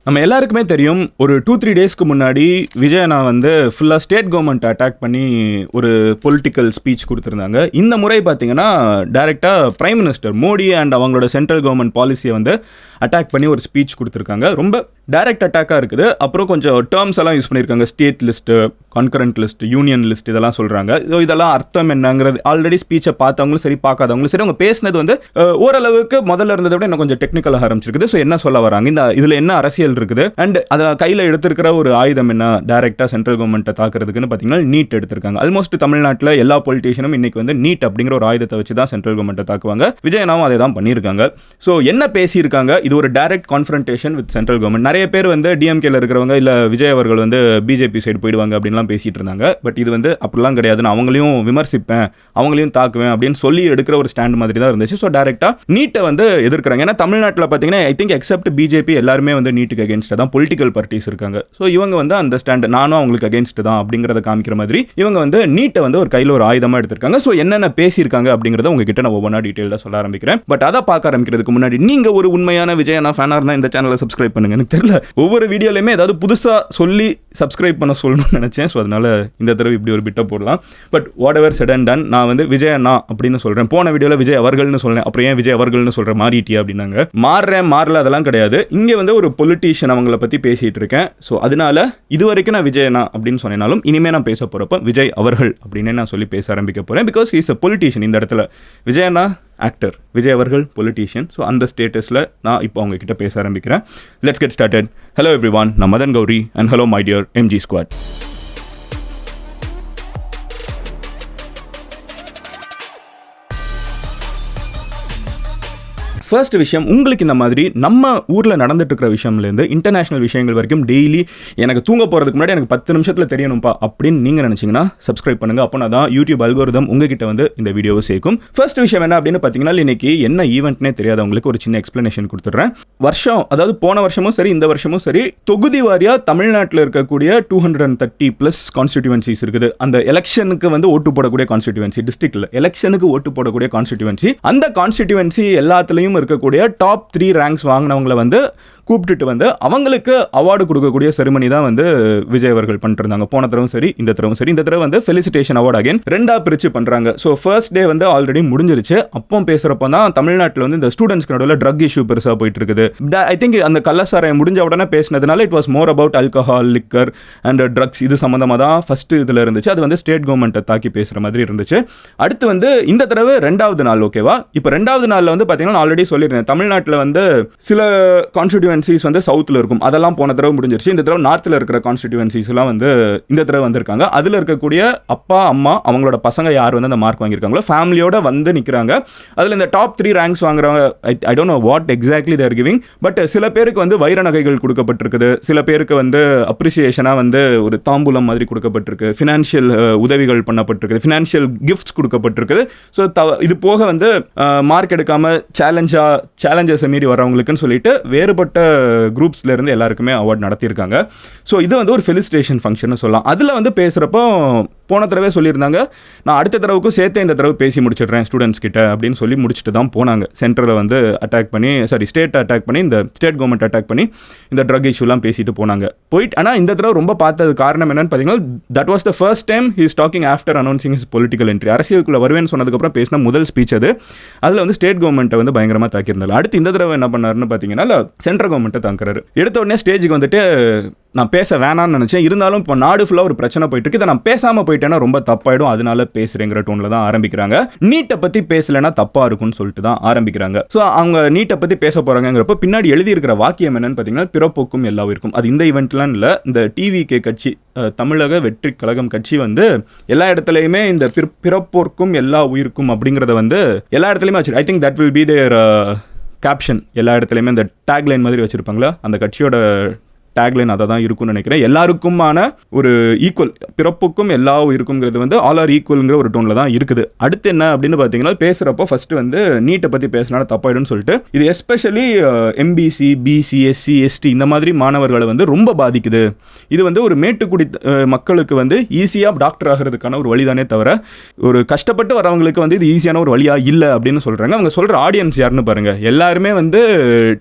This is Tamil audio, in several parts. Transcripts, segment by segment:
நம்ம எல்லாருக்குமே தெரியும், ஒரு 2-3 டேஸ்க்கு முன்னாடி விஜய் அண்ணா வந்து ஃபுல்லாக ஸ்டேட் கவர்மெண்ட் அட்டாக் பண்ணி ஒரு பொலிட்டிக்கல் ஸ்பீச் கொடுத்துருந்தாங்க. இந்த முறை பார்த்தீங்கன்னா டைரெக்டாக பிரைம் மினிஸ்டர் மோடி அண்ட் அவங்களோட சென்ட்ரல் கவர்மெண்ட் பாலிசியை வந்து அட்டாக் பண்ணி ஒரு ஸ்பீச் கொடுத்துருக்காங்க. ரொம்ப டைரக்ட் அட்டாக்காக இருக்குது. அப்புறம் கொஞ்சம் டேர்ம்ஸ் எல்லாம் யூஸ் பண்ணியிருக்காங்க. State list, concurrent list, union list இதெல்லாம் சொல்கிறாங்க. ஸோ இதெல்லாம் அர்த்தம் என்னங்கிறது ஆல்ரெடி ஸ்பீச்சை பார்த்தவங்களும் சரி பார்க்காதவங்களும் சரி அவங்க பேசினது வந்து ஓரளவுக்கு முதல்ல இருந்ததை விட இன்னும் கொஞ்சம் டெக்னிக்கலாக ஆரம்பிச்சிருக்குது. ஸோ என்ன சொல்ல வராங்க, இந்த இதில் என்ன அரசியல் இருக்குது அண்ட் அதை கையில் எடுத்திருக்கிற ஒரு ஆயுதம் என்ன, டைரெக்டாக சென்ட்ரல் கவர்மெண்ட்டை தாக்குறதுக்குன்னு பார்த்தீங்கன்னா நீட் எடுத்திருக்காங்க. ஆல்மோஸ்ட் தமிழ்நாட்டில் எல்லா பொலிட்டீஷியனும் இன்னைக்கு வந்து நீட் அப்படிங்கிற ஒரு ஆயுதத்தை வச்சு தான் சென்ட்ரல் கவர்மெண்ட்டை தாக்குவாங்க. விஜயனாவும் அதை தான் பண்ணியிருக்காங்க. ஸோ என்ன பேசியிருக்காங்க, இது ஒரு direct confrontation with central government. நிறைய பேர் வந்து டிஎம்கேல இருக்கிறவங்க இல்லை விஜய் அவர்கள் வந்து பிஜேபி சைடு போயிடுவாங்க அப்படின்லாம் பேசிட்டு இருந்தாங்க. பட் இது வந்து அப்படிலாம் கிடையாது, நான் அவங்களையும் விமர்சிப்பேன், அவங்களையும் தாக்குவேன் அப்படின்னு சொல்லி எடுக்கிற ஒரு ஸ்டாண்ட் மாதிரி தான் இருந்துச்சு. ஸோ டைரக்டாக நீட்டை வந்து எதிர்க்கிறாங்க. ஏன்னா தமிழ்நாட்டில் பார்த்தீங்கன்னா ஐ திங்க் எக்ஸப்ட் பிஜேபி எல்லாருமே வந்து நீட்டுக்கு அகேன்ஸ்டாக தான் பொலிட்டிக்கல் பார்ட்டிஸ் இருக்காங்க. ஸோ இவங்க வந்து அந்த ஸ்டாண்ட் நானும் அவங்களுக்கு அகேன்ஸ்ட் தான் அப்படிங்கிறத காமிக்கிற மாதிரி இவங்க வந்து நீட்டை வந்து ஒரு கையில் ஒரு ஆயுதமாக எடுத்திருக்காங்க. ஸோ என்னென்ன பேசியிருக்காங்க அப்படிங்கிறத உங்ககிட்ட நான் ஒவ்வொன்றா டீட்டெயிலாக சொல்ல ஆரம்பிக்கிறேன். பட் அதை பார்க்க ஆரம்பிக்கிறதுக்கு முன்னாடி நீங்கள் ஒரு உண்மையான விஜய் அண்ணா ஃபேனாக இருந்தால் இந்த சேனலை சப்ஸ்கிரைப் பண்ணுங்க. எனக்கு தெரியல, ஒவ்வொரு வீடியோலையுமே ஏதாவது புதுசாக சொல்லி சப்ஸ்கிரைப் பண்ண சொல்லணும்னு நினச்சேன். ஸோ அதனால இந்த தடவை இப்படி ஒரு பிட்டை போடலாம். But what ever said and ton, நான் வந்து விஜய் அண்ணா அப்படின்னு சொல்கிறேன். போன வீடியோவில் விஜய் அவர்கள்னு சொல்றேன், அப்புறம் ஏன் விஜய் அவர்கள்னு சொல்கிற மாறிட்டியா அப்படின்னாங்க. மாறல அதெல்லாம் கிடையாது. இங்கே வந்து ஒரு பொலிட்டீஷியன் அவங்கள பற்றி பேசிகிட்டு இருக்கேன். ஸோ அதனால இது வரைக்கும் நான் விஜய் அண்ணா அப்படின்னு சொன்னாலும் இனிமேல் நான் பேச போகிறப்ப விஜய் அவர்கள் அப்படின்னு நான் சொல்லி பேச ஆரம்பிக்க போகிறேன். Because he is a politician. இந்த இடத்துல விஜய் அண்ணா ஆக்டர், விஜய் அவர்கள் பொலிட்டீஷியன். ஸோ அந்த ஸ்டேட்டஸில் நான் இப்போ அவங்க கிட்ட பேச ஆரம்பிக்கிறேன். Let's get started. Hello everyone, நான் Madan Gowri and hello my dear MG squad. First விஷயம், உங்களுக்கு இந்த மாதிரி நம்ம ஊரில் நடந்துட்டு இருக்கிற விஷயம்லேருந்து இன்டர்நேஷனல் விஷயங்கள் வரைக்கும் டெய்லி எனக்கு தூங்க போகிறதுக்கு முன்னாடி எனக்கு 10 நிமிஷத்தில் தெரியணும்ப்பா அப்படின்னு நீங்கள் நினச்சிங்கன்னா சப்ஸ்கிரைப் பண்ணுங்கள். அப்போ தான் யூடியூப் அல்கோரிதம் உங்ககிட்ட வந்து இந்த வீடியோவை சேர்க்கும். ஃபர்ஸ்ட் விஷயம் என்ன அப்படின்னு பார்த்தீங்கன்னா, இன்னைக்கு என்ன ஈவெண்ட்னே தெரியாதவங்களுக்கு ஒரு சின்ன எக்ஸ்ப்ளனேஷன் கொடுத்துட்றேன். வருஷம், அதாவது போன வருஷமும் சரி இந்த வருஷமும் சரி, தொகுதி வாரியாக தமிழ்நாட்டில் இருக்கக்கூடிய 230+ கான்ஸ்டிடியூவன்சிஸ் இருக்குது. அந்த எலெக்ஷனுக்கு வந்து ஓட்டு போடக்கூடிய கான்ஸ்டிடியூவன்சி, டிஸ்ட்ரிக்டில் எலெக்ஷனுக்கு ஓட்டு போடக்கூடிய கான்ஸ்டிடியூவன்சி, அந்த கான்ஸ்டிடியூவன்சி எல்லாத்துலேயும் இருக்கக்கூடிய டாப் 3 ரேங்க்ஸ் வாங்கினவங்களை வந்து கூப்பிட்டுட்டு வந்து அவங்களுக்கு அவார்டு கொடுக்கக்கூடிய செரிமனி தான் வந்து விஜய் அவர்கள் பண்ணிட்டு இருந்தாங்க. போன தடவை சரி இந்த தடவை சரி. இந்த தடவை வந்து ஃபெலிசிட்டேஷன் அவார்டு அகைன் 2ஆக பிரித்து பண்ணுறாங்க. ஸோ ஃபர்ஸ்ட் டே வந்து ஆல்ரெடி முடிஞ்சிருச்சு. அப்போ பேசுகிறப்போ தான் தமிழ்நாட்டில் வந்து இந்த ஸ்டூடெண்ட்ஸ்க்கு நடுவில் ட்ரக் இஷ்யூ பெருசாக போயிட்டு இருக்குது. ஐ திங்க் அந்த கள்ளசாராயம் முடிஞ்ச உடனே பேசினதுனால it was more about alcohol, liquor and drugs. இது சம்மந்தமாக தான் ஃபர்ஸ்ட் இதில் இருந்துச்சு. அது வந்து ஸ்டேட் கவர்மெண்ட்டை தாக்கி பேசுகிற மாதிரி இருந்துச்சு. அடுத்து வந்து இந்த தடவை 2வது நாள், ஓகேவா. இப்போ 2வது நாளில் வந்து பார்த்தீங்கன்னா ஆல்ரெடி சொல்லியிருந்தேன், தமிழ்நாட்டில் வந்து சில கான்ஸ்டிடியூவன்சிஸ் வந்து சவுத்தில் இருக்கும். அதெல்லாம் போன தடவை முடிஞ்சிருச்சு. இந்த தடவை நார்த்தில் இருக்கிற கான்ஸ்டிடியூவன்சிஸ் எல்லாம் வந்து இந்த தடவை வந்திருக்காங்க. அதில் இருக்கக்கூடிய அப்பா அம்மா அவங்களோட பசங்க யார் வந்து அந்த மார்க் வாங்கியிருக்காங்களோ ஃபேமிலியோட வந்து நிற்கிறாங்க. அதில் இந்த டாப் 3 ரேங்க்ஸ் வாங்குறவங்க I don't know what exactly they're giving. But சில பேருக்கு வந்து வைர நகைகள் கொடுக்கப்பட்டிருக்குது, சில பேருக்கு வந்து அப்ரிசியேஷனாக வந்து ஒரு தாம்பூலம் மாதிரி கொடுக்கப்பட்டிருக்கு, ஃபினான்ஷியல் உதவிகள் பண்ணப்பட்டிருக்குது, ஃபினான்ஷியல் கிஃப்ட்ஸ் கொடுக்கப்பட்டிருக்குது. ஸோ இது போக வந்து மார்க் எடுக்காமல் சேலஞ்சஸை மீறி வரவங்களுக்குன்னு சொல்லிட்டு வேறுபட்ட குரூப்ஸ்ல இருந்து எல்லாருக்குமே அவார்ட் நடத்தியிருக்காங்க. ஸோ இது வந்து ஒரு ஃபெலிசிட்டேஷன் ஃபங்க்ஷன் சொல்லலாம். அதில் வந்து பேசுகிறப்போ போன தடவை சொல்லியிருந்தாங்க, நான் அடுத்த தடவுக்கும் சேர்த்து இந்த தடவை பேசி முடிச்சிடுறேன் ஸ்டூடெண்ட்ஸ் கிட்ட அப்படின்னு சொல்லி முடிச்சுட்டு தான் போனாங்க. சென்ட்ரலில் வந்து அட்டாக் பண்ணி, ஸ்டேட் அட்டாக் பண்ணி, இந்த ஸ்டேட் கவர்மெண்ட் அட்டாக் பண்ணி இந்த ட்ரக் இஷ்யூலாம் பேசிட்டு போனாங்க. போயிட்டு ஆனால் இந்த தடவை ரொம்ப பார்த்தது காரணம் என்னன்னு பார்த்தீங்கன்னா, that was the first time he is talking after announcing his political entry. அரசியலுக்குள்ள வருவேன்னு சொன்னதுக்கப்புறம் பேசின முதல் ஸ்பீச் அது. அதில் வந்து ஸ்டேட் கவர்மெண்ட்டை வந்து பயங்கரமாக தாக்கியிருந்தாங்க. அடுத்து இந்த தடவை என்ன பண்ணாருன்னு பார்த்தீங்கன்னா, சென்ட்ரல் கவர்மெண்ட்டை தாக்குறாரு. எடுத்த உடனே ஸ்டேஜுக்கு வந்துட்டு நான் பேச வேணான்னு நினச்சேன், இருந்தாலும் இப்போ நாடு ஃபுல்லாக ஒரு பிரச்சனை போயிட்டு இருக்கு, இதை நான் பேசாமல் போயிட்டேன்னா ரொம்ப தப்பாயிடும், அதனால பேசுகிறேங்கிற டோனில் தான் ஆரம்பிக்கிறாங்க. நீட்டை பற்றி பேசலைன்னா தப்பாக இருக்கும்னு சொல்லிட்டு தான் ஆரம்பிக்கிறாங்க. ஸோ அவங்க நீட்டை பற்றி பேச போகிறாங்கிறப்ப பின்னாடி எழுதியிருக்கிற வாக்கியம் என்னன்னு பார்த்தீங்கன்னா, பிறப்போக்கும் எல்லா உயிருக்கும். அது இந்த ஈவெண்ட்லாம் இல்லை, இந்த டிவிகே கட்சி, தமிழக வெற்றி கழகம் கட்சி வந்து எல்லா இடத்துலையுமே இந்த பிறப்போர்க்கும் எல்லா உயிருக்கும் அப்படிங்கிறத வந்து எல்லா இடத்துலையுமே வச்சு, I think that will be their caption. எல்லா இடத்துலையுமே இந்த டேக்லைன் மாதிரி வச்சுருப்பாங்களா, அந்த கட்சியோட டேக்லைன் அதை தான் இருக்கும்னு நினைக்கிறேன். எல்லாருக்குமான ஒரு ஈக்குவல், பிறப்புக்கும் எல்லா இருக்குங்கிறது வந்து ஆல் ஆர் ஈக்குவல்ங்கிற ஒரு டோனில் தான் இருக்குது. அடுத்து என்ன அப்படின்னு பார்த்தீங்கன்னா, பேசுகிறப்போ ஃபஸ்ட்டு வந்து நீட்டை பற்றி பேசினாலும் தப்பாயிடும்னு சொல்லிட்டு, இது especially MBC, BC, SC, ST இந்த மாதிரி மாணவர்களை வந்து ரொம்ப பாதிக்குது. இது வந்து ஒரு மேட்டுக்குடி மக்களுக்கு வந்து ஈஸியாக டாக்டர் ஆகிறதுக்கான ஒரு வழிதானே தவிர ஒரு கஷ்டப்பட்டு வரவங்களுக்கு வந்து இது ஈஸியான ஒரு வழியாக இல்லை அப்படின்னு சொல்கிறாங்க. அவங்க சொல்கிற ஆடியன்ஸ் யாருன்னு பாருங்கள். எல்லாருமே வந்து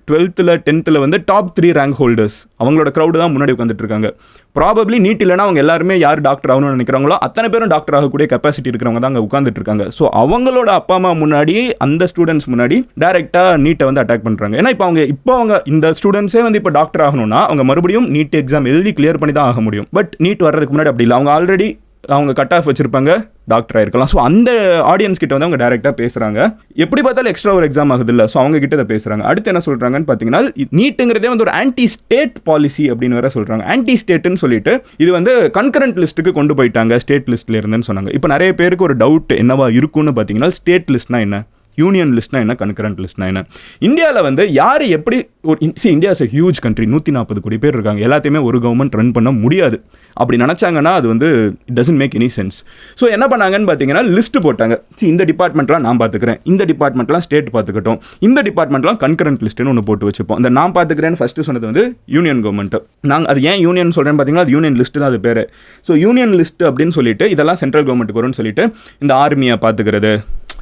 12th 10th வந்து டாப் 3 ரேங்க் ஹோல்டர்ஸ். அவங்களோட க்ரௌடு தான் முன்னாடி உட்காந்துட்டு இருக்காங்க. ப்ராபப்ளி நீட் இல்லைனா அவங்க எல்லாருமே யார் டாக்டர் ஆகணும்னு நினைக்கிறாங்களோ அத்தனை பேரும் டாக்டர் ஆகக்கூடிய கெப்பாசிட்டி இருக்கிறவங்க தான் அங்கே உட்காந்துட்டு இருக்காங்க. ஸோ அவங்களோட அப்பா அம்மா முன்னாடி, அந்த ஸ்டூடெண்ட்ஸ் முன்னாடி டைரெக்டாக நீட்டை வந்து அட்டாக் பண்ணுறாங்க. ஏன்னா இப்போ அவங்க இந்த ஸ்டூடெண்ட்ஸே வந்து இப்போ டாக்டர் ஆகணும்னா அவங்க மறுபடியும் நீட் எக்ஸாம் எழுதி கிளியர் பண்ணி தான் ஆக முடியும். பட் நீட் வர்றதுக்கு முன்னாடி அப்படி இல்லை. அவங்க ஆல்ரெடி அவங்க கட் ஆஃப் வச்சிருப்பாங்க, டாக்டர் ஆயிருக்கலாம். ஸோ அந்த ஆடியன்ஸ் கிட்ட வந்து அவங்க டேரெக்டாக பேசுகிறாங்க. எப்படி பார்த்தாலும் எக்ஸ்ட்ரா ஒரு எக்ஸாம் ஆகுது இல்லை, ஸோ அவங்க கிட்ட அதை பேசுகிறாங்க. அடுத்து என்ன சொல்கிறாங்கன்னு பார்த்தீங்கன்னா, நீட்டுங்கிறதே வந்து ஒரு ஆன்டி ஸ்டேட் பாலிசி அப்படின்னு வேற சொல்கிறாங்க. ஆன்டி ஸ்டேட்டுன்னு சொல்லிட்டு இது வந்து கன்கரண்ட் லிஸ்ட்டுக்கு கொண்டு போயிட்டாங்க ஸ்டேட் லிஸ்ட்டில் இருந்துன்னு சொன்னாங்க. இப்போ நிறைய பேருக்கு ஒரு டவுட் என்னவா இருக்குன்னு பார்த்தீங்கன்னா, ஸ்டேட் லிஸ்ட்னா என்ன, யூனியன் லிஸ்ட்னா என்ன, கன்கரண்ட் லிஸ்ட்னா என்ன. இந்தியாவில் வந்து யார் எப்படி ஒரு India is a huge country, 140 கோடி பேர் இருக்காங்க. எல்லாத்தையுமே ஒரு கவர்மெண்ட் ரன் பண்ண முடியாது. அப்படி நினச்சாங்கன்னா அது வந்து it doesn't make any sense. So என்ன பண்ணாங்கன்னு பார்த்தீங்கன்னா, லிஸ்ட் போட்டாங்க. இந்த டிபார்ட்மெண்ட்லாம் நான் பார்த்துக்கிறேன், இந்த டிபார்ட்மெண்ட்லாம் ஸ்டேட் பார்த்துக்கிட்டோம், இந்த டிபார்ட்மெண்ட்லாம் கன்கரண்ட் லிஸ்ட்டுன்னு ஒன்று போட்டு வச்சுப்போம். இந்த நான் பார்த்துக்கிறேன்னு ஃபஸ்ட்டு சொன்னது வந்து யூனியன் கவர்மெண்ட். நாங்கள் அது ஏன் யூனியன் சொல்கிறேன்னு பார்த்தீங்கன்னா, அது யூனியன் லிஸ்ட்டு தான் அது பேர். ஸோ யூனியன் லிஸ்ட் அப்படின்னு சொல்லிட்டு இதெல்லாம் சென்ட்ரல் கவர்மெண்ட்டுக்கு வரும்னு சொல்லிட்டு இந்த ஆர்மியை பார்த்துக்கிறது,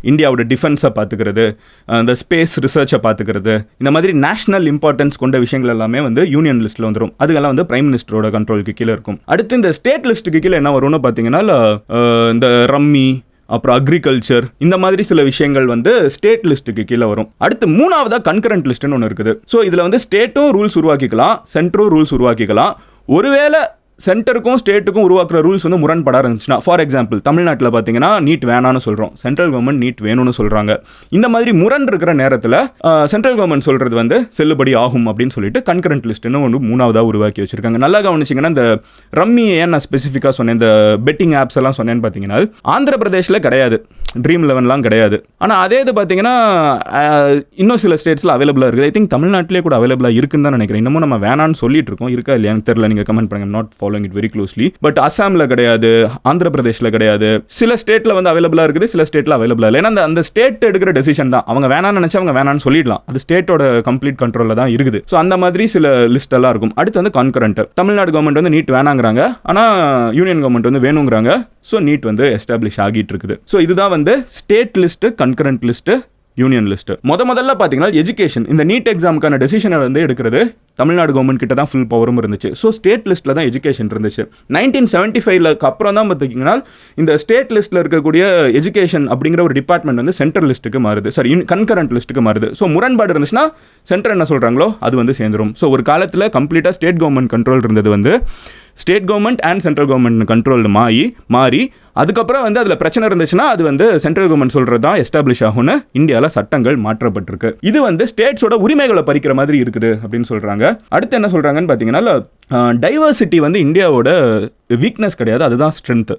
இந்தியாவோட டிஃபென்ஸை பார்த்துக்கிறது, இந்த ஸ்பேஸ் ரிசர்ச்சை பார்த்துக்கிறது, இந்த மாதிரி நேஷனல் இம்பார்ட்டன்ஸ் கொண்ட விஷயங்கள் எல்லாமே வந்து யூனியன் லிஸ்ட்டில் வந்துடும். அதுக்கெல்லாம் வந்து பிரைம் மினிஸ்டரோட கண்ட்ரோலுக்கு கீழே இருக்கும். அடுத்து இந்த ஸ்டேட் லிஸ்ட்டுக்கு கீழே என்ன வரும்னு பார்த்தீங்கன்னா, இந்த ரம்மி, அப்புறம் அக்ரிகல்ச்சர், இந்த மாதிரி சில விஷயங்கள் வந்து ஸ்டேட் லிஸ்ட்டுக்கு கீழே வரும். அடுத்து மூணாவதாக கன்கரண்ட் லிஸ்ட்டுன்னு ஒன்று இருக்குது. ஸோ இதில் வந்து ஸ்டேட்டும் ரூல்ஸ் உருவாக்கிக்கலாம், சென்ட்ரும் ரூல்ஸ் உருவாக்கிக்கலாம். ஒருவேளை சென்டருக்கும் ஸ்டேட்டுக்கும் உருவாக்குற ரூல்ஸ் வந்து முரண்பட இருந்துச்சுன்னா, ஃபார் எக்ஸாம்பிள் தமிழ்நாட்டில் பார்த்தீங்கன்னா நீட் வேணான்னு சொல்கிறோம், சென்ட்ரல் கவர்மெண்ட் நீட் வேணும்னு சொல்கிறாங்க. இந்த மாதிரி முரண் இருக்கிற நேரத்தில் சென்ட்ரல் கவர்மெண்ட் சொல்கிறது வந்து செல்லுபடி ஆகும் அப்படின்னு சொல்லிட்டு கன்கரண்ட் லிஸ்ட்டுன்னு ஒன்று மூணாவதாக உருவாக்கி வச்சிருக்காங்க. நல்லா கவனிச்சிங்கன்னா, இந்த ரம்மி ஏன் நான் ஸ்பெசிஃபிக்காக சொன்னேன், இந்த பெட்டிங் ஆப்ஸ் எல்லாம் சொன்னேன்னு பார்த்தீங்கன்னா, ஆந்திர பிரதேஷில் கிடையாது, ட்ரீம் லெவன்லாம் கிடையாது. ஆனால் அதே இது பார்த்தீங்கன்னா இன்னும் சில ஸ்டேட்ஸில் அவைலபிளாக இருக்குது. ஐ திங்க் தமிழ்நாட்டிலே கூட அவைலபிளாக இருக்குன்னு தான் நினைக்கிறேன். இன்னமும் நம்ம வேணான்னு சொல்லிட்டு இருக்கோம், இருக்கா இல்லையா எனக்கு தெரியல, நீங்கள் கமெண்ட் பண்ணுங்க. Not following it very closely. But அசாமில் கிடையாது, ஆந்திர பிரதேஷில் கிடையாது, சில ஸ்டேட்டில் வந்து அவைலபிளாக இருக்குது, சில ஸ்டேட்டில் அவைலபிளாக இல்லை. ஏன்னா அந்த ஸ்டேட் எடுக்கிற டெசிஷன் தான். அவங்க வேணான்னு நினச்சா அவங்க வேணான்னு சொல்லிடலாம், அது ஸ்டேட்டோட கம்ப்ளீட் கண்ட்ரோலில் தான் இருக்குது. ஸோ அந்த மாதிரி சில லிஸ்ட் எல்லாம் இருக்கும். அடுத்து வந்து கன்கரண்ட். தமிழ்நாடு கவர்மெண்ட் வந்து நீட் வேணாங்கிறாங்க, ஆனால் யூனியன் கவர்மெண்ட் வந்து வேணுங்கிறாங்க. ஸோ நீட் வந்து எஸ்டாப்ளிஷ் ஆகிட்டு இருக்குது. ஸோ இதுதான் வந்து state list, concurrent list, union list. முதல்ல பார்த்தீங்கன்னா எஜுகேஷன், இந்த நீட் எக்ஸாமுக்கான டெசிஷனை வந்து எடுக்கிறது தமிழ்நாடு கவர்மெண்ட் கிட்ட தான் ஃபுல் பவரும் இருந்துச்சு. ஸோ ஸ்டேட் லிஸ்ட்டில் தான் எஜுகேஷன் இருந்துச்சு. 1975 அப்புறம் தான் பார்த்தீங்கன்னா இந்த ஸ்டேட் லிஸ்ட்டில் இருக்கக்கூடிய எஜுகேஷன் அப்படிங்கிற ஒரு டிபார்ட்மெண்ட் வந்து சென்ட்ரல் லிஸ்ட்டுக்கு மாறுது, சாரி கன்கரண்ட் லிஸ்ட்டுக்கு மாறுது. ஸோ முரண்பாடு இருந்துச்சுன்னா சென்டர் என்ன சொல்கிறாங்களோ அது வந்து சேர்ந்துடும். ஸோ ஒரு காலத்தில் கம்ப்ளீட்டாக ஸ்டேட் கவர்மெண்ட் கண்ட்ரோல் இருந்தது வந்து state government and central government control மாறி அதுக்கப்புறம் வந்து அதில் பிரச்சனை இருந்துச்சுன்னா அது வந்து சென்ட்ரல் கவர்மெண்ட் சொல்கிறது தான் எஸ்டாப்ளிஷ் ஆகும்னு இந்தியாவில் சட்டங்கள் மாற்றப்பட்டிருக்கு. இது வந்து ஸ்டேட்ஸோட உரிமைகளை பறிக்கிற மாதிரி இருக்குது அப்படின்னு சொல்கிறாங்க. அடுத்து என்ன சொல்கிறாங்கன்னு பார்த்தீங்கன்னா, டைவர்சிட்டி வந்து இந்தியாவோட வீக்னஸ் கிடையாது, அதுதான் ஸ்ட்ரென்த்து.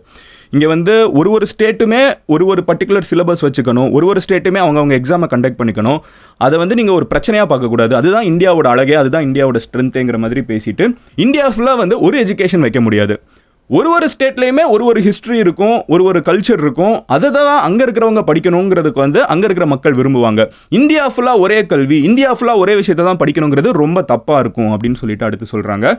இங்கே வந்து ஒரு ஸ்டேட்டுமே ஒரு பர்டிகுலர் சிலபஸ் வச்சுக்கணும், ஒரு ஸ்டேட்டுமே அவங்க எக்ஸாமை கண்டக்ட் பண்ணிக்கணும். அதை வந்து நீங்கள் ஒரு பிரச்சனையாக பார்க்கக்கூடாது. அதுதான் இந்தியாவோட அழகே, அதுதான் இந்தியாவோட ஸ்ட்ரென்த்துங்கிற மாதிரி பேசிட்டு இந்தியா ஃபுல்லாக வந்து ஒரு எஜுகேஷன் வைக்க முடியாது. ஒரு ஸ்டேட்லேயுமே ஒரு ஹிஸ்ட்ரி இருக்கும், ஒரு கல்ச்சர் இருக்கும். அதை தான் அங்கே இருக்கிறவங்க படிக்கணுங்கிறதுக்கு வந்து அங்கே இருக்கிற மக்கள் விரும்புவாங்க. இந்தியா ஃபுல்லாக ஒரே கல்வி, இந்தியா ஃபுல்லாக ஒரே விஷயத்தை தான் படிக்கணுங்கிறது ரொம்ப தப்பாக இருக்கும் அப்படின்னு சொல்லிட்டு அடுத்து சொல்கிறாங்க.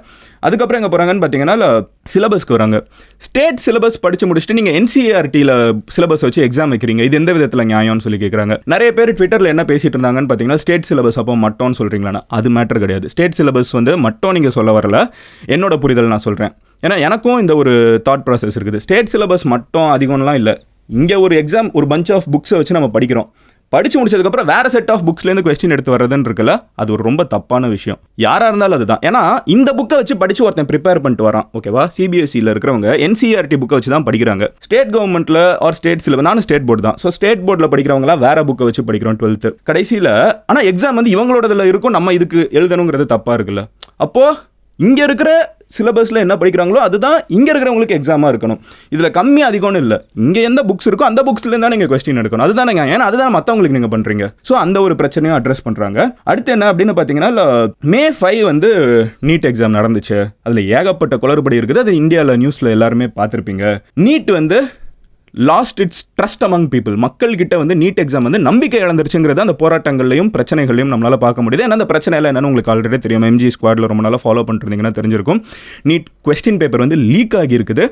அதுக்கப்புறம் எங்கே போகிறாங்கன்னு பார்த்தீங்கன்னா, சிலபஸ்க்கு வராங்க. ஸ்டேட் சிலபஸ் படித்து முடிச்சுட்டு நீங்கள் NCERTயில் சிலபஸ் வச்சு எக்ஸாம் வைக்கிறீங்க, இது எந்த விதத்தில் நியாயம்னு சொல்லி கேட்குறாங்க. நிறைய பேர் ட்விட்டரில் என்ன பேசிட்டு இருந்தாங்கன்னு பார்த்தீங்கன்னா, ஸ்டேட் சிலபஸ் அப்போ மட்டும்னு சொல்கிறீங்களா? அது மேட்டர் கிடையாது. ஸ்டேட் சிலபஸ் வந்து மட்டும் நீங்கள் சொல்ல வரல, என்னோட புரிதல் நான் சொல்கிறேன். ஏன்னா எனக்கும் இந்த ஒரு தாட் ப்ராசஸ் இருக்குது. ஸ்டேட் சிலபஸ் மட்டும் அதிகம்லாம் இல்லை. இங்கே ஒரு எக்ஸாம் ஒரு பஞ்ச் ஆஃப் புக்ஸை வச்சு நம்ம படிக்கிறோம். படித்து முடிச்சதுக்கப்புறம் வேறு செட் ஆஃப் புக்ஸ்லேருந்து கொஸ்டின் எடுத்து வர்றதுன்னு இருக்குல்ல, அது ஒரு ரொம்ப தப்பான விஷயம். யாராக இருந்தாலும் அதுதான். ஏன்னா இந்த புக்கை வச்சு படித்து ஒருத்தன் ப்ரிப்பேர் பண்ணிட்டு வரான், ஓகேவா? CBSEயில் இருக்கிறவங்க NCERT புக்கை வச்சு தான் படிக்கிறாங்க. ஸ்டேட் கவர்மெண்ட்டில் ஆர் ஸ்டேட் சிலபஸ், நானும் ஸ்டேட் போர்டு தான். ஸோ ஸ்டேட் போர்டில் படிக்கிறவங்களாம் வேறு புக்கை வச்சு படிக்கிறோம் 12th கடைசியில். ஆனால் எக்ஸாம் வந்து இவங்களோடதில் இருக்கும், நம்ம இதுக்கு எழுதணுங்கிறது தப்பாக இருக்குல்ல. அப்போது இங்கே இருக்கிற சிலபஸில் என்ன படிக்கிறாங்களோ அதுதான் இங்கே இருக்கிறவங்களுக்கு எக்ஸாமாக இருக்கணும். இதில் கம்மி அதிகம்னு இல்லை. இங்கே எந்த புக்ஸ் இருக்கோ அந்த புக்ஸ்லேருந்து தான் நீங்கள் கொஸ்டின் எடுக்கணும். அதுதான் நீங்கள், ஏன்னா அதுதான் மற்றவங்களுக்கு நீங்கள் பண்ணுறீங்க. ஸோ அந்த ஒரு பிரச்சனையும் அட்ரஸ் பண்ணுறாங்க. அடுத்து என்ன அப்படின்னு பார்த்தீங்கன்னா, May 5 வந்து நீட் எக்ஸாம் நடந்துச்சு. அதில் ஏகப்பட்ட குளறுபடி இருக்குது. அது இந்தியாவில் நியூஸில் எல்லாருமே பார்த்துருப்பீங்க. நீட் வந்து last it's trust among people. மக்கள்கிட்ட வந்து நீட் எக்ஸாம் வந்து நம்பிக்கை இழந்துருச்சுங்கிறது அந்த போராட்டங்களையும் பிரச்சனைகளையும் நம்மளால் பார்க்க முடியுது. ஏன்னா அந்த பிரச்சனையில் என்னன்னு உங்களுக்கு ஆல்ரெடி தெரியும். MG ஸ்குவாடில் ரொம்ப நாளாக ஃபாலோ பண்ணிருந்தீங்கன்னா தெரிஞ்சிருக்கும். நீட் கொஸ்டின் பேப்பர் வந்து லீக் ஆகி இருக்குது.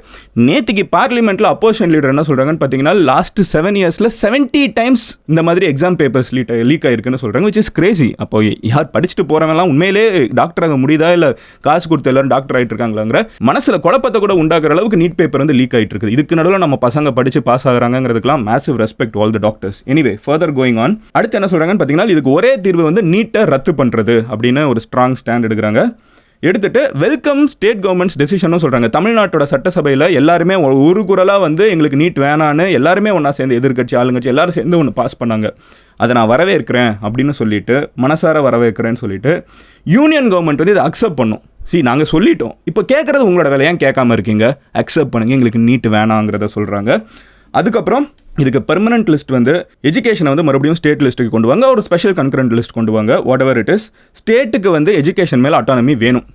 நேற்றுக்கு பார்லிமெண்ட்டில் அப்போசிஷன் லீடர் என்ன சொல்கிறாங்கன்னு பார்த்தீங்கன்னா, லாஸ்ட் 7 இயர்ஸில் 70 டைம்ஸ் இந்த மாதிரி எக்ஸாம் பேப்பர்ஸ் லீக் ஆகிருக்குன்னு சொல்கிறாங்க. Which is Crazy. அப்போ யார் படிச்சுட்டு போகிறவங்கலாம் உண்மையிலே டாக்டர் ஆக முடியுதா, இல்லை காசு கொடுத்து எல்லாரும் டாக்டர் ஆகிட்டு இருக்காங்களாங்கிற மனசில் குழப்பத்தை கூட உண்டாக்குற அளவுக்கு நீட் பேப்பர் வந்து லீக் ஆகிட்டு இருக்குது. இதுக்கு நடுவில் நம்ம பசங்க படிச்சு பாஸ் ஆகுறாங்கிறதுக்கெல்லாம் massive respect all the doctors. Anyway further going on. அடுத்து என்ன சொல்றாங்கன்னு பார்த்தீங்கன்னா, இதுக்கு ஒரே தீர்வு வந்து நீட்டை ரத்து பண்றது அப்படின்னு ஒரு ஸ்ட்ராங் ஸ்டாண்ட் எடுக்கிறாங்க. எடுத்துட்டு வெல்கம் ஸ்டேட் கவர்மெண்ட்ஸ் டெசிஷனும் சொல்றாங்க. தமிழ்நாட்டோட சட்டசபையில் எல்லாருமே ஒரு குரலாக வந்து எங்களுக்கு நீட் வேணான்னு எல்லாருமே ஒன்றா சேர்ந்து, எதிர்கட்சி ஆளுங்கட்சி எல்லாரும் சேர்ந்து ஒன்று பாஸ் பண்ணாங்க. அதை நான் வரவேற்கிறேன் அப்படின்னு சொல்லிட்டு, மனசார வரவேற்கிறேன்னு சொல்லிட்டு யூனியன் கவர்மெண்ட் வந்து இதை அக்செப்ட் பண்ணும். நாங்கள் சொல்லிட்டோம், இப்போ கேட்குறது உங்களோட வேலையாக கேட்காம இருக்கீங்க, அக்செப்ட் பண்ணுங்க, எங்களுக்கு நீட் வேணாங்கிறத சொல்கிறாங்க. அதுக்கப்புறம் இதுக்கு பெர்மனன்ட் லிஸ்ட் வந்து எஜுகேஷனை வந்து மறுபடியும் ஸ்டேட் லிஸ்ட்டுக்கு கொண்டு வாங்க, ஒரு ஸ்பெஷல் கன்கரண்ட் லிஸ்ட் கொண்டு வாங்க, வாட் எவர் இட் இஸ். ஸ்டேட்டுக்கு வந்து எஜுகேஷன் மேலே அட்டானமி வேணும்.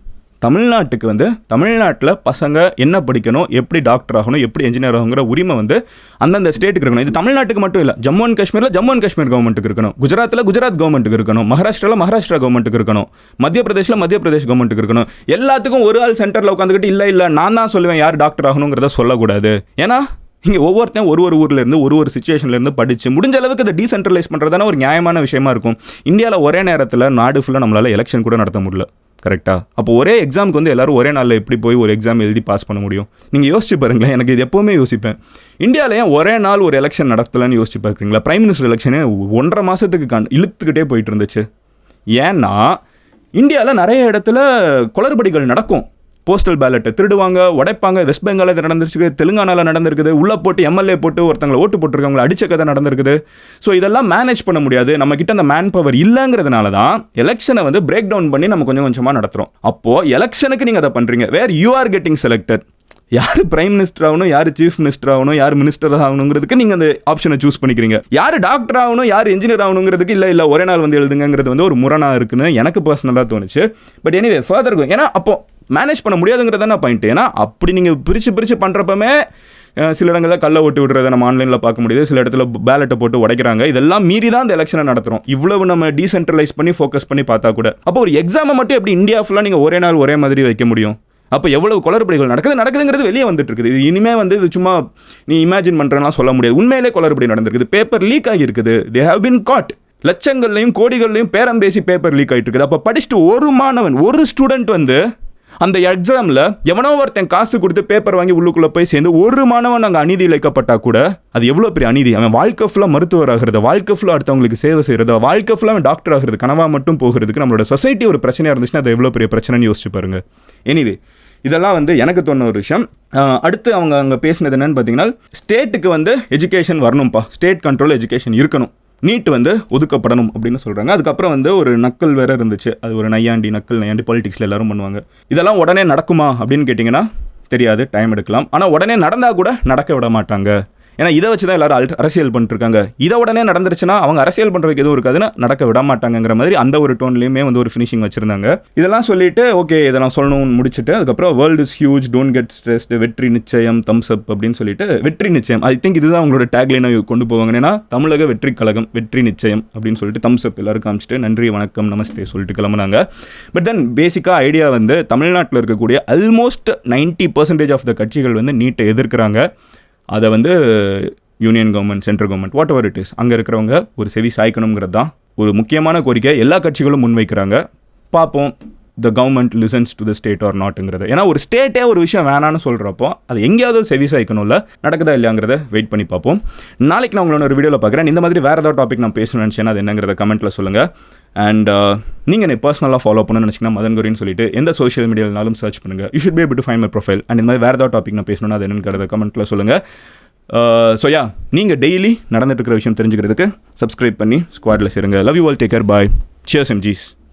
தமிழ்நாட்டுக்கு வந்து தமிழ்நாட்டில் பசங்க என்ன படிக்கணும், எப்படி டாக்டர் ஆகணும், எப்படி என்ஜினியர் ஆகுங்கிற உரிமை வந்து அந்தந்த ஸ்டேட்டுக்கு இருக்கணும். இது தமிழ்நாட்டுக்கு மட்டும் இல்லை, ஜம்மு அண்ட் காஷ்மீரில் ஜம்மு அண்ட் காஷ்மீர் கவர்மெண்ட்டுக்கு இருக்கணும், குஜராத்தில் குஜராத் கவர்மெண்ட்டுக்கு இருக்கணும், மகாராஷ்டிராவில் மகாராஷ்டிரா கவர்மெண்ட்டுக்கு இருக்கணும், மத்திய பிரதேசில் மத்திய பிரதேஷ் கவர்மெண்ட்டுக்கு இருக்கணும். எல்லாத்துக்கும் ஒரு ஆள் சென்டரில் உட்காந்துக்கிட்டு இல்லை நான் தான் சொல்லுவேன் யார் டாக்டர் ஆகணுங்கிறத சொல்லக்கூடாது. ஏன்னா இங்கே ஒவ்வொருத்தையும் ஒரு ஊரில் இருந்து ஒரு சுச்சுவேஷன்லேருந்து படித்து முடிஞ்ச அளவுக்கு அதை டீசென்ட்ரலைஸ் பண்ணுறதான ஒரு நியாயமான விஷயமா இருக்கும். இந்தியாவில் ஒரே நேரத்தில் நாடு ஃபுல்லாக நம்மளால் எலெக்ஷன் கூட நடத்த முடியல, கரெக்டாக? அப்போ ஒரே எக்ஸாமுக்கு வந்து எல்லாரும் ஒரே நாளில் எப்படி போய் ஒரு எக்ஸாம் எழுதி பாஸ் பண்ண முடியும்? நீங்கள் யோசிச்சு பாருங்களேன். எனக்கு இது எப்போவுமே யோசிப்பேன், இந்தியாவில் ஏன் ஒரே நாள் ஒரு எலெக்ஷன் நடத்தலன்னு யோசிச்சு பார்க்குறீங்களா? பிரைம் மினிஸ்டர் எலெக்ஷனே 1.5 மாதத்துக்கு இழுத்துக்கிட்டே போயிட்டு இருந்துச்சு. ஏன்னா இந்தியாவில் நிறைய இடத்துல குளறுபடிகள் நடக்கும். போஸ்டல் பேலட்டை திருடுவாங்க, உடைப்பாங்க. வெஸ்ட் பெங்காலில் இது நடந்துருச்சு, தெலுங்கானாவில் நடந்திருக்குது. உள்ளே போட்டு எம்எல்ஏ போட்டு ஒருத்தங்களை ஓட்டு போட்டிருக்காங்களா அடிச்ச கதை நடந்திருக்குது. ஸோ இதெல்லாம் மேனேஜ் பண்ண முடியாது, நம்மக்கிட்ட அந்த மேன் பவர் இல்லைங்கிறதுனால தான் எலெக்ஷனை வந்து பிரேக் டவுன் பண்ணி நம்ம கொஞ்சம் கொஞ்சமாக நடத்துகிறோம். அப்போது எலெக்ஷனுக்கு நீங்கள் அதை பண்ணுறீங்க, where you are getting selected. யார் பிரைம் மினிஸ்டர் ஆகணும், யார் சீஃப் மினிஸ்டர் ஆகணும், யார் மினிஸ்டர் ஆகணுங்கிறதுக்கு நீங்கள் அந்த ஆப்ஷனை சூஸ் பண்ணிக்கிறீங்க. யார் டாக்டர் ஆகணும், யார் இன்ஜினியர் ஆகணுங்கிறதுக்கு இல்லை ஒரே நாள் வந்து எழுதுங்கிறது வந்து ஒரு முரணாக இருக்குன்னு எனக்கு பர்சனலாக தோணுச்சு. பட் எனிவே ஃபர்தர், ஏன்னா அப்போ மேனேஜ் பண்ண முடியாதுங்கிறதான பாயிண்ட். ஏன்னா அப்படி நீங்கள் பிரித்து பண்ணுறப்பமே சில இடங்களில் கல்லை ஓட்டு விடுறதை நம்ம ஆன்லைனில் பார்க்க முடியுது, சில இடத்துல பேலட்டை போட்டு உடைக்கிறாங்க. இதெல்லாம் மீறி தான் இந்த எலெக்ஷனை நடத்துகிறோம். இவ்வளவு நம்ம டீசென்ட்ரலைஸ் பண்ணி ஃபோக்கஸ் பண்ணி பார்த்தா கூட, அப்போ ஒரு எக்ஸாமை மட்டும் எப்படி இந்தியா ஃபுல்லாக நீங்கள் ஒரே நாள் ஒரே மாதிரி வைக்க முடியும்? அப்போ எவ்வளவு குளறுபடிகள் நடக்குதுங்கிறது வெளியே வந்துட்டு இருக்குது. இது இனிமேல் வந்து இது சும்மா நீ இமேஜின் பண்ணுறேன்னா சொல்ல முடியாது. உண்மையிலே குளறுபடி நடந்திருக்குது. பேப்பர் லீக் ஆகியிருக்குது. They have been caught. லட்சங்கள்லையும் கோடிகள்லையும் பேரம் பேசி பேப்பர் லீக் ஆகிட்டு இருக்குது. அப்போ படிச்சுட்டு ஒரு மாணவன், ஒரு ஸ்டூடெண்ட் வந்து அந்த எக்ஸாமில் எவனோ ஒருத்தன் காசு கொடுத்து பேப்பர் வாங்கி உள்ளுக்குள்ளே போய் சேர்ந்து ஒரு மாணவன் அங்கே அநீதி இழைக்கப்பட்டா கூட அது எவ்வளோ பெரிய அநீதி. அவன் வாழ்க்கை ஃபுல்லாக மருத்துவர் ஆகிறது, வாழ்க்கை ஃபுல்லாக அடுத்தவங்களுக்கு சேவை செய்கிறது, வாழ்க்கை ஃபுல்லாக அவன் டாக்டர் ஆகிறது, கனவாக மட்டும் போகிறதுக்கு நம்மளோட சொசைட்டி ஒரு பிரச்சனையாக இருந்துச்சுன்னா அது எவ்வளோ பெரிய பிரச்சனைன்னு யோசிச்சு பாருங்க. எனிவே இதெல்லாம் வந்து எனக்கு தோணுன ஒரு விஷயம். அடுத்து அவங்க அங்கே பேசினது என்னன்னு பார்த்தீங்கன்னா, ஸ்டேட்டுக்கு வந்து எஜுகேஷன் வரணும்ப்பா, ஸ்டேட் கண்ட்ரோல் எஜுகேஷன் இருக்கணும், நீட் வந்து ஒதுக்கப்படணும் அப்படின்னு சொல்கிறாங்க. அதுக்கப்புறம் வந்து ஒரு நக்கல் வேறு இருந்துச்சு. அது ஒரு நையாண்டி பாலிடிக்ஸில் எல்லாரும் பண்ணுவாங்க. இதெல்லாம் உடனே நடக்குமா அப்படின்னு கேட்டிங்கன்னா தெரியாது, டைம் எடுக்கலாம். ஆனால் உடனே நடந்தால் கூட நடக்க விட மாட்டாங்க. ஏன்னா இதை வச்சு தான் எல்லாரும் அரசியல் பண்ணிட்டுருக்காங்க. இதை உடனே நடந்துருச்சுன்னா அவங்க அரசியல் பண்ணுறதுக்கு எதுவும் இருக்காதுன்னா நடக்க விட மாட்டாங்கிற மாதிரி அந்த ஒரு டோன்லேயுமே வந்து ஒரு ஃபினிஷிங் வச்சுருந்தாங்க. இதெல்லாம் சொல்லிட்டு ஓகே இதை நான் சொல்லணும்னு முடிச்சுட்டு அதுக்கப்புறம் world is huge, don't get stressed, வெற்றி நிச்சயம், தம்ஸ் அப் அப்படின்னு சொல்லிட்டு வெற்றி நிச்சயம், ஐ திங்க் இதுதான் அவங்களோட டேக்லைனை கொண்டு போவாங்க. ஏன்னா தமிழக வெற்றி கழகம் வெற்றி நிச்சயம் அப்படின்னு சொல்லிட்டு தம்ஸ் அப் எல்லாரும் காமிச்சிட்டு நன்றி வணக்கம் நமஸ்தே சொல்லிட்டு கிளம்புனாங்க. பட் தென் பேசிக்காக ஐடியா வந்து தமிழ்நாட்டில் இருக்கக்கூடிய ஆல்மோஸ்ட் 90% ஆஃப் த கட்சிகள் வந்து நீட்டை எதிர்க்கிறாங்க. அதை வந்து union government, central government, what ever it is, அங்கே இருக்கிறவங்க ஒரு செவி சாய்க்கணுங்கிறது தான் ஒரு முக்கியமான கோரிக்கை எல்லா கட்சிகளும் முன்வைக்கிறாங்க. பார்ப்போம் the government listens to the state or நாட்டுங்கிறது. ஏன்னா ஒரு ஸ்டேட்டே ஒரு விஷயம் வேணான்னு சொல்கிறப்போ அது எங்கேயாவது செவி சாய்க்கணும்ல, நடக்குதா இல்லையாங்கிறத வெயிட் பண்ணி பார்ப்போம். நாளைக்கு நான் உங்களோட ஒரு வீடியோவில் பார்க்குறேன். இந்த மாதிரி வேறு ஏதாவது டாபிக் நான் பேசணும்னு நினச்சேன்னா அது என்னங்கிறத கமெண்ட்டில் சொல்லுங்கள். அண்ட் நீங்கள் என்னை பர்சனலாக ஃபாலோ பண்ணணும்னு நினச்சிங்கன்னா மதன் கோரின்னு சொல்லிட்டு எந்த சோஷியல் மீடியாவினாலும் சர்ச் பண்ணுங்கள். You should be able to find my profile. And இந்த மாதிரி வேறு ஏதாவது டாபிக் நான் பேசணும்னா அது என்னங்கிறத கமெண்ட்டில் சொல்லுங்கள். ஸோ யா, நீங்கள் டெய்லி நடந்துட்டு இருக்கிற விஷயம் தெரிஞ்சுக்கிறதுக்கு சப்ஸ்கிரைப் பண்ணி ஸ்குவாடில் சேருங்க. Love you all, take care, bye, cheers எம்ஜிஸ்.